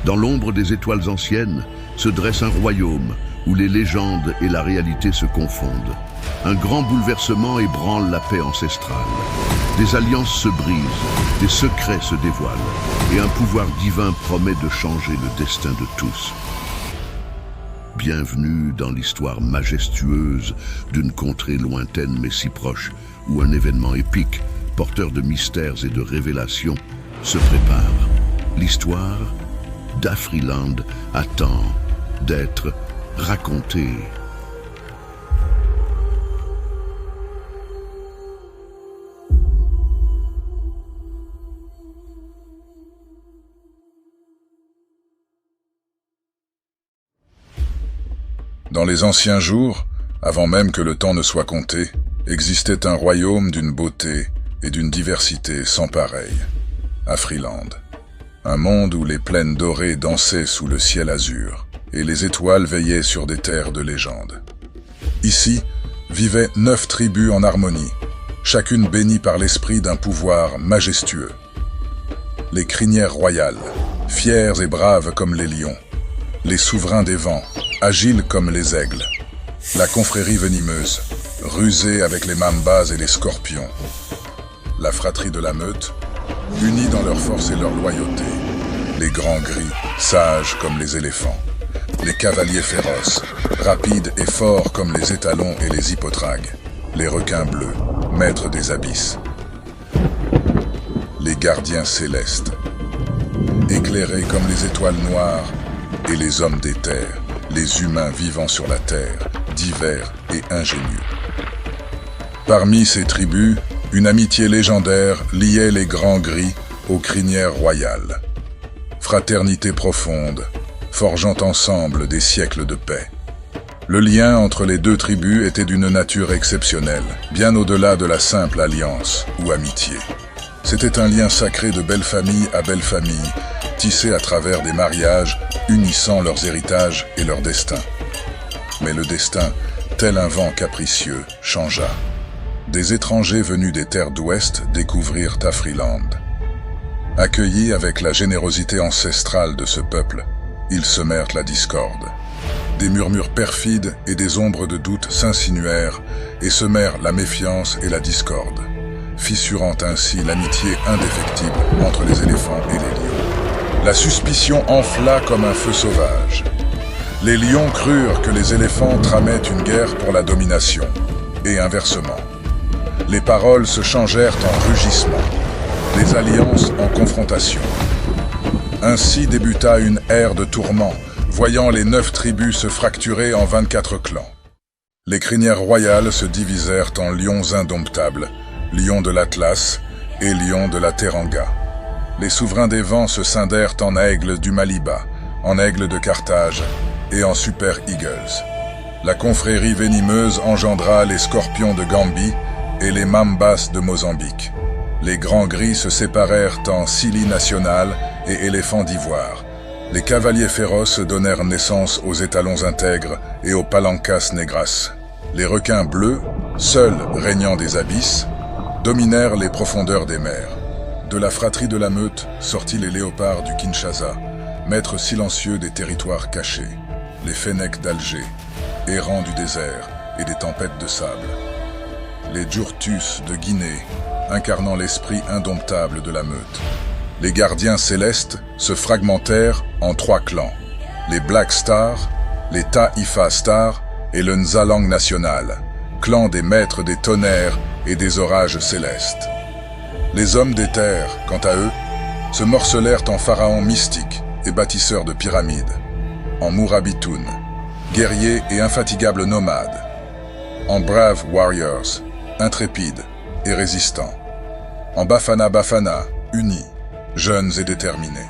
Dans l'ombre des étoiles anciennes se dresse un royaume où les légendes et la réalité se confondent. Un grand bouleversement ébranle la paix ancestrale. Des alliances se brisent, des secrets se dévoilent, et un pouvoir divin promet de changer le destin de tous. Bienvenue dans l'histoire majestueuse d'une contrée lointaine mais si proche, où un événement épique, porteur de mystères et de révélations, se prépare. L'histoire d'Afriland attend d'être racontée. Dans les anciens jours, avant même que le temps ne soit compté, existait un royaume d'une beauté et d'une diversité sans pareille, Afriland. Un monde où les plaines dorées dansaient sous le ciel azur et les étoiles veillaient sur des terres de légende. Ici vivaient 9 tribus en harmonie, chacune bénie par l'esprit d'un pouvoir majestueux. Les crinières royales, fières et braves comme les lions. Les souverains des vents, agiles comme les aigles. La confrérie venimeuse, rusée avec les mambas et les scorpions. La fratrie de la meute, unis dans leur force et leur loyauté. Les grands gris, sages comme les éléphants. Les cavaliers féroces, rapides et forts comme les étalons et les hippotragues. Les requins bleus, maîtres des abysses. Les gardiens célestes, éclairés comme les étoiles noires, et les hommes des terres, les humains vivant sur la terre, divers et ingénieux. Parmi ces tribus, une amitié légendaire liait les grands gris aux crinières royales. Fraternité profonde, forgeant ensemble des siècles de paix. Le lien entre les deux tribus était d'une nature exceptionnelle, bien au-delà de la simple alliance ou amitié. C'était un lien sacré de belle famille à belle famille, tissé à travers des mariages, unissant leurs héritages et leurs destins. Mais le destin, tel un vent capricieux, changea. Des étrangers venus des terres d'Ouest découvrirent Afriland. Accueillis avec la générosité ancestrale de ce peuple, ils semèrent la discorde. Des murmures perfides et des ombres de doute s'insinuèrent et semèrent la méfiance et la discorde, fissurant ainsi l'amitié indéfectible entre les éléphants et les lions. La suspicion enfla comme un feu sauvage. Les lions crurent que les éléphants tramaient une guerre pour la domination, et inversement. Les paroles se changèrent en rugissements, les alliances en confrontation. Ainsi débuta une ère de tourments, voyant les 9 tribus se fracturer en 24 clans. Les crinières royales se divisèrent en lions indomptables, lions de l'Atlas et lions de la Teranga. Les souverains des vents se scindèrent en aigles du Maliba, en aigles de Carthage et en Super Eagles. La confrérie venimeuse engendra les scorpions de Gambie et les mambas de Mozambique. Les grands gris se séparèrent en Scilly national et éléphants d'ivoire. Les cavaliers féroces donnèrent naissance aux étalons intègres et aux palancas negras. Les requins bleus, seuls régnant des abysses, dominèrent les profondeurs des mers. De la fratrie de la meute sortit les léopards du Kinshasa, maîtres silencieux des territoires cachés, les fennecs d'Alger, errants du désert et des tempêtes de sable. Les djurtus de Guinée, incarnant l'esprit indomptable de la meute. Les gardiens célestes se fragmentèrent en 3 clans, les Black Stars, les Taifa Stars et le Nzalang National, clan des maîtres des tonnerres et des orages célestes. Les hommes des terres, quant à eux, se morcelèrent en pharaons mystiques et bâtisseurs de pyramides, en Mourabitoun, guerriers et infatigables nomades, en braves warriors, intrépides et résistants, en Bafana Bafana, unis, jeunes et déterminés.